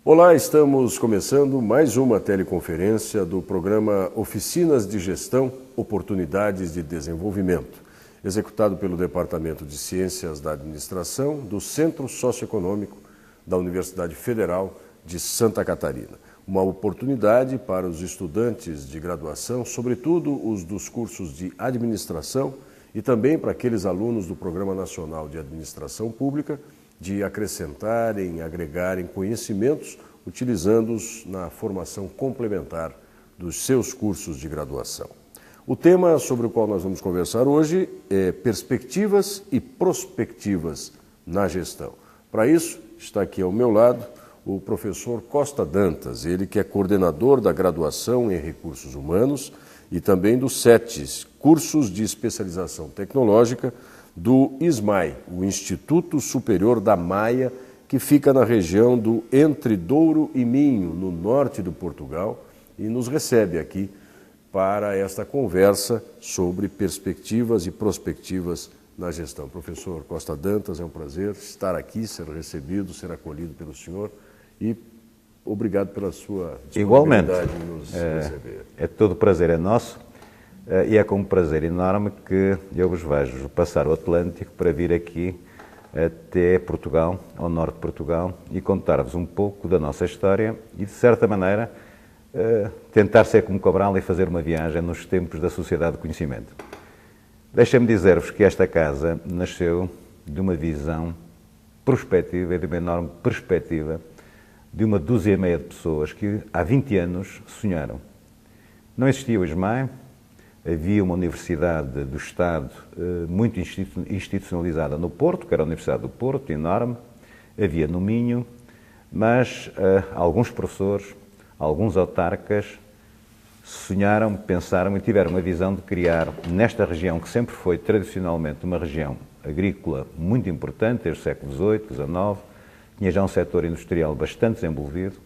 Olá, estamos começando mais uma teleconferência do programa Oficinas de Gestão, Oportunidades de Desenvolvimento, executado pelo Departamento de Ciências da Administração do Centro Socioeconômico da Universidade Federal de Santa Catarina. Uma oportunidade para os estudantes de graduação, sobretudo os dos cursos de administração e também para aqueles alunos do Programa Nacional de Administração Pública, de acrescentarem, agregarem conhecimentos, utilizando-os na formação complementar dos seus cursos de graduação. O tema sobre o qual nós vamos conversar hoje é perspectivas e prospectivas na gestão. Para isso, está aqui ao meu lado o professor Costa Dantas, ele que é coordenador da graduação em Recursos Humanos e também do CETES, Cursos de Especialização Tecnológica, do ISMAI, o Instituto Superior da Maia, que fica na região do Entre Douro e Minho, no norte do Portugal, e nos recebe aqui para esta conversa sobre perspectivas e prospectivas na gestão. Professor Costa Dantas, é um prazer estar aqui, ser recebido, ser acolhido pelo senhor e obrigado pela sua disponibilidade em nos receber. É todo prazer é nosso. E é com um prazer enorme que eu vos vejo passar o Atlântico para vir aqui até Portugal, ao norte de Portugal, e contar-vos um pouco da nossa história e, de certa maneira, tentar ser como Cabral e fazer uma viagem nos tempos da sociedade de conhecimento. Deixem-me dizer-vos que esta casa nasceu de uma visão prospectiva e de uma enorme perspectiva de uma dúzia e meia de pessoas que há 20 anos sonharam. Não existia o ISMAI. Havia uma universidade do Estado muito institucionalizada no Porto, que era a Universidade do Porto, enorme. Havia no Minho, mas alguns professores, alguns autarcas sonharam, pensaram e tiveram uma visão de criar, nesta região que sempre foi tradicionalmente uma região agrícola muito importante, desde o século XVIII, XIX, tinha já um setor industrial bastante desenvolvido,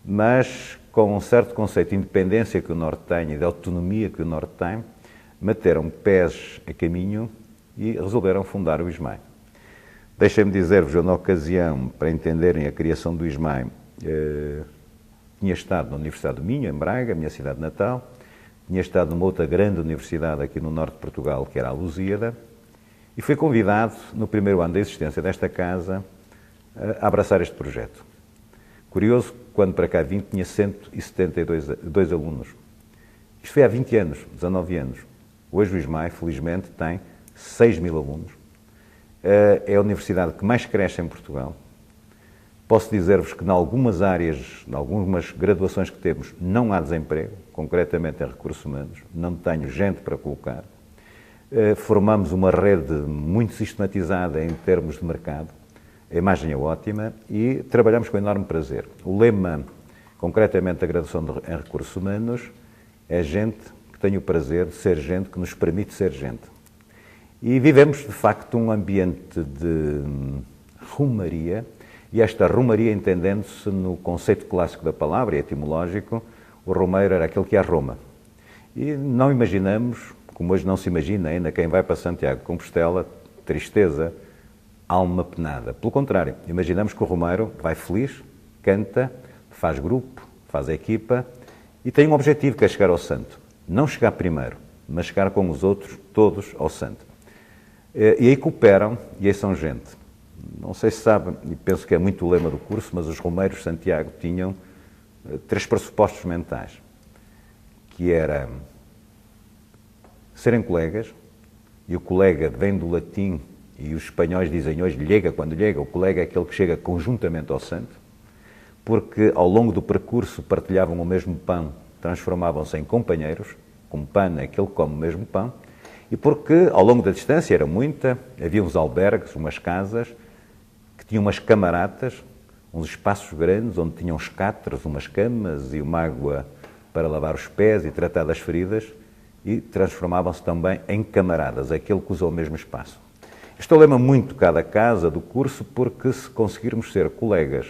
mas com um certo conceito de independência que o Norte tem e de autonomia que o Norte tem, meteram pés a caminho e resolveram fundar o ISMAI. Deixem-me dizer-vos, eu na ocasião, para entenderem a criação do ISMAI, tinha estado na Universidade do Minho, em Braga, a minha cidade natal, tinha estado numa outra grande universidade aqui no norte de Portugal, que era a Lusíada, e fui convidado, no primeiro ano da existência desta casa, a abraçar este projeto. Curioso, quando para cá vim, tinha 172 alunos. Isto foi há 20 anos, 19 anos. Hoje o ISMAI, felizmente, tem 6.000 alunos. É a universidade que mais cresce em Portugal. Posso dizer-vos que, em algumas áreas, em algumas graduações que temos, não há desemprego, concretamente em recursos humanos. Não tenho gente para colocar. Formamos uma rede muito sistematizada em termos de mercado. A imagem é ótima e trabalhamos com enorme prazer. O lema, concretamente, da graduação em Recursos Humanos é gente que tem o prazer de ser gente, que nos permite ser gente. E vivemos, de facto, um ambiente de rumaria, e esta rumaria, entendendo-se no conceito clássico da palavra, e etimológico, o romeiro era aquele que ia a Roma. E não imaginamos, como hoje não se imagina ainda, quem vai para Santiago de Compostela, tristeza, alma penada. Pelo contrário, imaginamos que o romeiro vai feliz, canta, faz grupo, faz equipa e tem um objetivo que é chegar ao santo. Não chegar primeiro, mas chegar com os outros, todos, ao santo. E aí cooperam e aí são gente. Não sei se sabem, e penso que é muito o lema do curso, mas os romeiros de Santiago tinham 3 pressupostos mentais, que era serem colegas, e o colega vem do latim. E os espanhóis dizem hoje, llega quando llega, o colega é aquele que chega conjuntamente ao santo, porque ao longo do percurso partilhavam o mesmo pão, transformavam-se em companheiros, como pão é aquele que come o mesmo pão, e porque ao longo da distância era muita, havia uns albergues, umas casas, que tinham umas camaratas, uns espaços grandes, onde tinham escatras, umas camas e uma água para lavar os pés e tratar das feridas, e transformavam-se também em camaradas, aquele que usa o mesmo espaço. Este é o lema muito cada casa do curso, porque se conseguirmos ser colegas,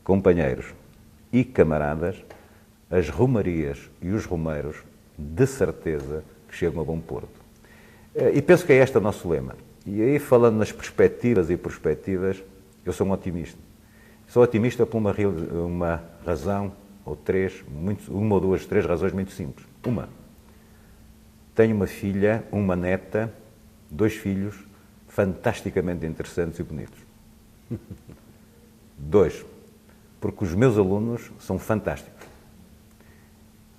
companheiros e camaradas, as romarias e os romeiros, de certeza, que chegam a bom porto. E penso que é este o nosso lema. E aí, falando nas perspectivas e prospectivas, eu sou um otimista. Sou otimista por uma razão, ou três, uma ou duas, três razões muito simples. Uma, tenho uma filha, uma neta, 2 filhos fantasticamente interessantes e bonitos. 2, porque os meus alunos são fantásticos.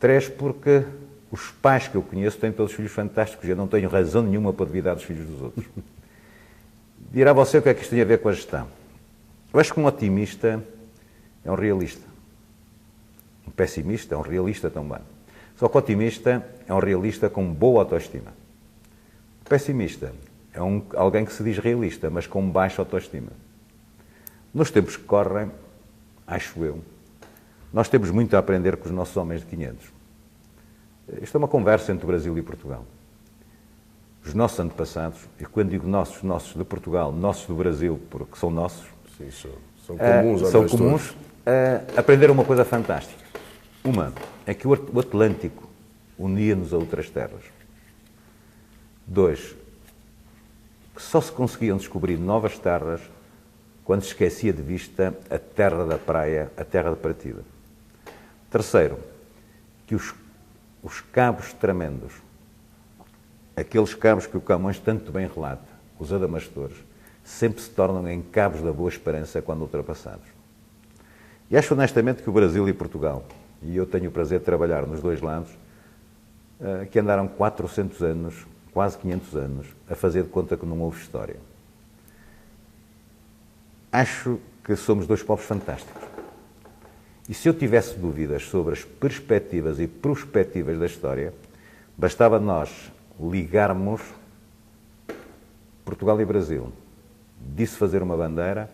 3, porque os pais que eu conheço têm todos filhos fantásticos e eu não tenho razão nenhuma para duvidar dos filhos dos outros. Dirá você o que é que isto tem a ver com a gestão. Eu acho que um otimista é um realista. Um pessimista é um realista também. Só que o otimista é um realista com boa autoestima. O pessimista é alguém que se diz realista, mas com baixa autoestima. Nos tempos que correm, acho eu, nós temos muito a aprender com os nossos homens de 500. Isto é uma conversa entre o Brasil e Portugal. Os nossos antepassados, e quando digo nossos de Portugal, nossos do Brasil, porque são nossos, sim, são comuns, são comuns, aprenderam uma coisa fantástica. Uma, é que o Atlântico unia-nos a outras terras. 2, que só se conseguiam descobrir novas terras quando se esquecia de vista a terra da praia, a terra de partida. 3, que os cabos tremendos, aqueles cabos que o Camões tanto bem relata, os adamastores, sempre se tornam em cabos da boa esperança quando ultrapassados. E acho honestamente que o Brasil e Portugal, e eu tenho o prazer de trabalhar nos dois lados, que andaram 400 anos, quase 500 anos, a fazer de conta que não houve história. Acho que somos 2 povos fantásticos. E se eu tivesse dúvidas sobre as perspectivas e prospectivas da história, bastava nós ligarmos Portugal e Brasil, disso fazer uma bandeira,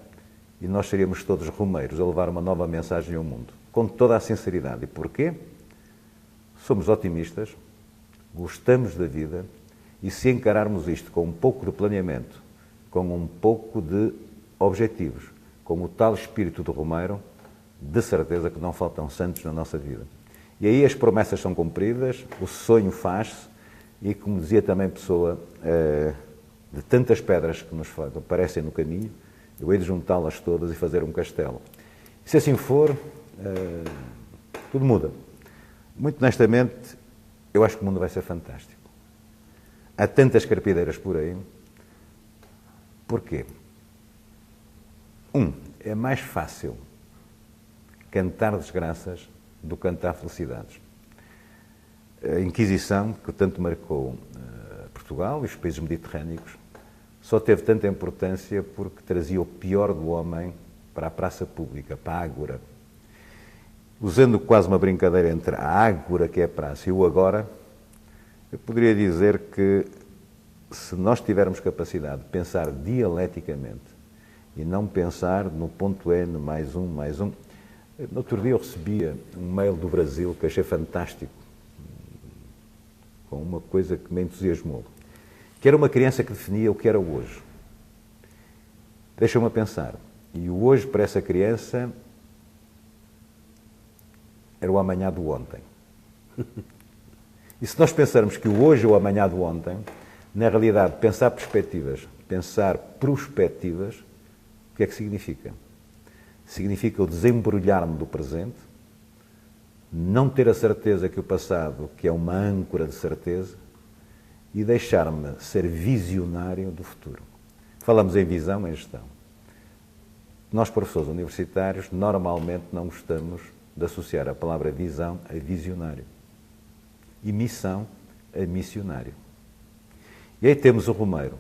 e nós seríamos todos romeiros a levar uma nova mensagem ao mundo, com toda a sinceridade. E porquê? Somos otimistas, gostamos da vida, e se encararmos isto com um pouco de planeamento, com um pouco de objetivos, com o tal espírito do romeiro, de certeza que não faltam santos na nossa vida. E aí as promessas são cumpridas, o sonho faz-se, e como dizia também Pessoa, de tantas pedras que nos aparecem no caminho, eu hei de juntá-las todas e fazer um castelo. E se assim for, tudo muda. Muito honestamente, eu acho que o mundo vai ser fantástico. Há tantas carpideiras por aí. Porquê? É mais fácil cantar desgraças do que cantar felicidades. A Inquisição, que tanto marcou Portugal e os países mediterrâneos, só teve tanta importância porque trazia o pior do homem para a praça pública, para a ágora. Usando quase uma brincadeira entre a ágora, que é a praça, e o agora, eu poderia dizer que se nós tivermos capacidade de pensar dialeticamente e não pensar no ponto N, mais um. No outro dia eu recebia um mail do Brasil que achei fantástico, com uma coisa que me entusiasmou, que era uma criança que definia o que era o hoje. Deixa-me a pensar. E o hoje para essa criança era o amanhã do ontem. E se nós pensarmos que o hoje é o amanhã do ontem, na realidade, pensar perspectivas, pensar prospectivas, o que é que significa? Significa o desembrulhar-me do presente, não ter a certeza que o passado, que é uma âncora de certeza, e deixar-me ser visionário do futuro. Falamos em visão, em gestão. Nós, professores universitários, normalmente não gostamos de associar a palavra visão a visionário e missão a missionário. E aí temos o romeiro.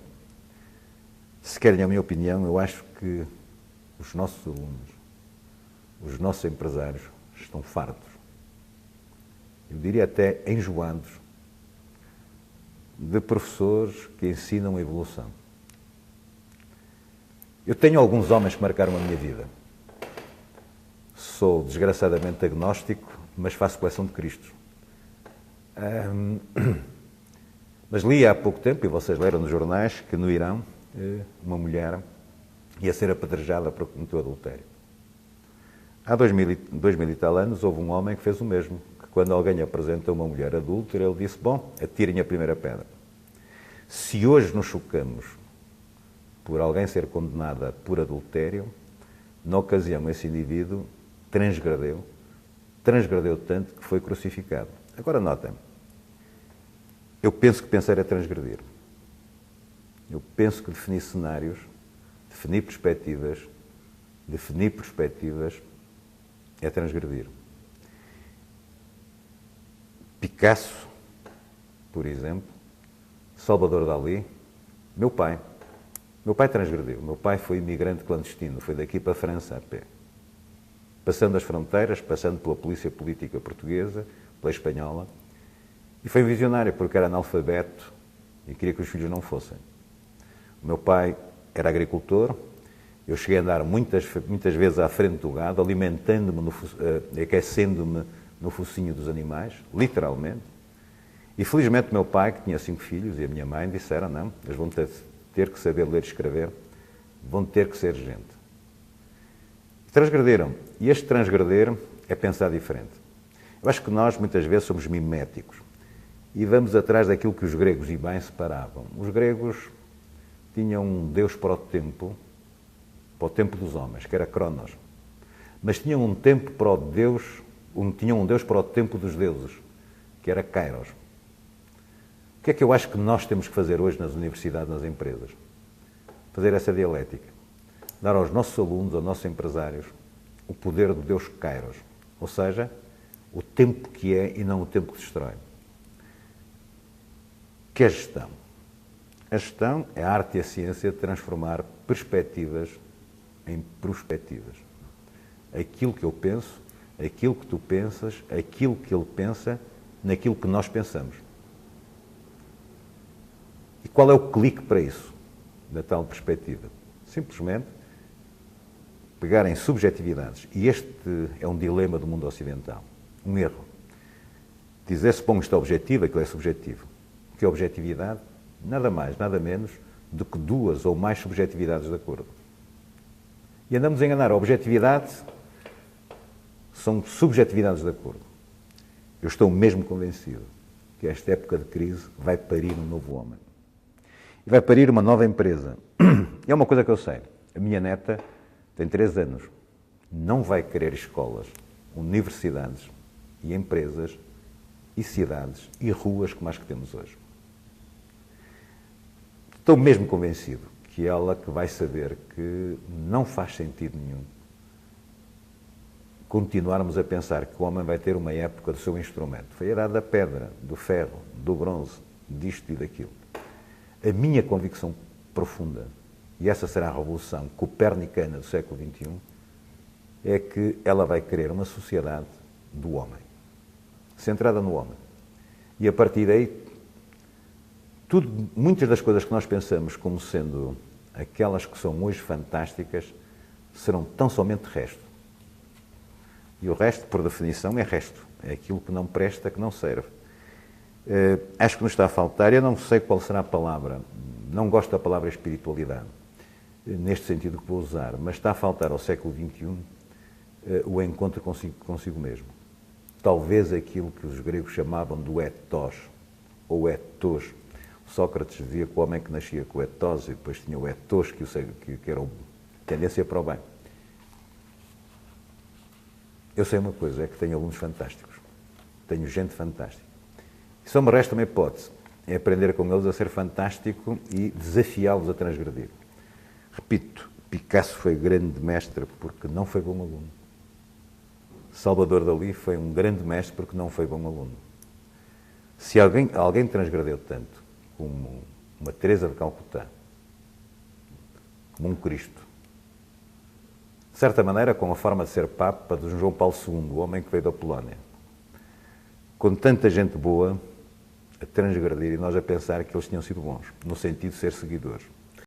Se querem a minha opinião, eu acho que os nossos alunos, os nossos empresários estão fartos. Eu diria até enjoados de professores que ensinam a evolução. Eu tenho alguns homens que marcaram a minha vida. Sou desgraçadamente agnóstico, mas faço coleção de Cristos. Mas li há pouco tempo, e vocês leram nos jornais, que no Irão uma mulher ia ser apedrejada por cometer adultério. Há 2000 e tal anos houve um homem que fez o mesmo, que quando alguém apresenta uma mulher adúltera, ele disse, bom, atirem a primeira pedra. Se hoje nos chocamos por alguém ser condenada por adultério, Na ocasião, esse indivíduo transgredeu tanto que foi crucificado. Agora notem, eu penso que pensar é transgredir. Eu penso que definir cenários, definir perspectivas é transgredir. Picasso, por exemplo, Salvador Dalí, meu pai transgrediu. Meu pai foi imigrante clandestino, foi daqui para a França a pé. Passando as fronteiras, passando pela polícia política portuguesa, pela espanhola, e foi visionário porque era analfabeto e queria que os filhos não fossem. O meu pai era agricultor, eu cheguei a andar muitas vezes à frente do gado, alimentando-me, aquecendo-me no focinho dos animais, literalmente. E felizmente meu pai, que tinha 5 filhos, e a minha mãe disseram, não, eles vão ter que saber ler e escrever, vão ter que ser gente. Transgrediram. E este transgredir é pensar diferente. Eu acho que nós, muitas vezes, somos miméticos e vamos atrás daquilo que os gregos, e bem, separavam. Os gregos tinham um Deus para o tempo dos homens, que era Cronos. Mas tinham um tempo para o Deus, tinham um Deus para o tempo dos deuses, que era Kairos. O que é que eu acho que nós temos que fazer hoje nas universidades, nas empresas? Fazer essa dialética. Dar aos nossos alunos, aos nossos empresários, o poder do Deus Kairos. Ou seja, o tempo que é e não o tempo que destrói. O que é gestão? A gestão é a arte e a ciência de transformar perspectivas em prospectivas. Aquilo que eu penso, aquilo que tu pensas, aquilo que ele pensa, naquilo que nós pensamos. E qual é o clique para isso, da tal perspectiva? Simplesmente pegar em subjetividades. E este é um dilema do mundo ocidental. Um erro. Dizer-se, bom, isto é objetivo, aquilo é subjetivo. O que é objetividade? Nada mais, nada menos do que 2 ou mais subjetividades de acordo. E andamos a enganar. A objetividade são subjetividades de acordo. Eu estou mesmo convencido que esta época de crise vai parir um novo homem. E vai parir uma nova empresa. É uma coisa que eu sei. A minha neta tem 3 anos. Não vai querer escolas, universidades e empresas e cidades e ruas como as que temos hoje. Estou mesmo convencido que ela que vai saber que não faz sentido nenhum continuarmos a pensar que o homem vai ter uma época do seu instrumento. Foi a idade da pedra, do ferro, do bronze, disto e daquilo. A minha convicção profunda, e essa será a revolução copernicana do século XXI, é que ela vai querer uma sociedade do homem, centrada no homem. E a partir daí, muitas das coisas que nós pensamos como sendo aquelas que são hoje fantásticas, serão tão somente resto. E o resto, por definição, é resto. É aquilo que não presta, que não serve. Acho que nos está a faltar, eu não sei qual será a palavra, não gosto da palavra espiritualidade, neste sentido que vou usar, mas está a faltar ao século XXI o encontro consigo mesmo. Talvez aquilo que os gregos chamavam do ethos, ou ethos. Sócrates dizia que o homem que nascia com o ethos e depois tinha o ethos, que era a tendência para o bem. Eu sei uma coisa, é que tenho alunos fantásticos, tenho gente fantástica. E só me resta uma hipótese, é aprender com eles a ser fantástico e desafiá-los a transgredir. Repito, Picasso foi grande mestre porque não foi bom aluno. Salvador Dalí foi um grande mestre porque não foi bom aluno. Se alguém transgredeu tanto como uma Teresa de Calcutá, como um Cristo, de certa maneira com a forma de ser Papa de João Paulo II, o homem que veio da Polónia, com tanta gente boa a transgredir e nós a pensar que eles tinham sido bons, no sentido de ser seguidores.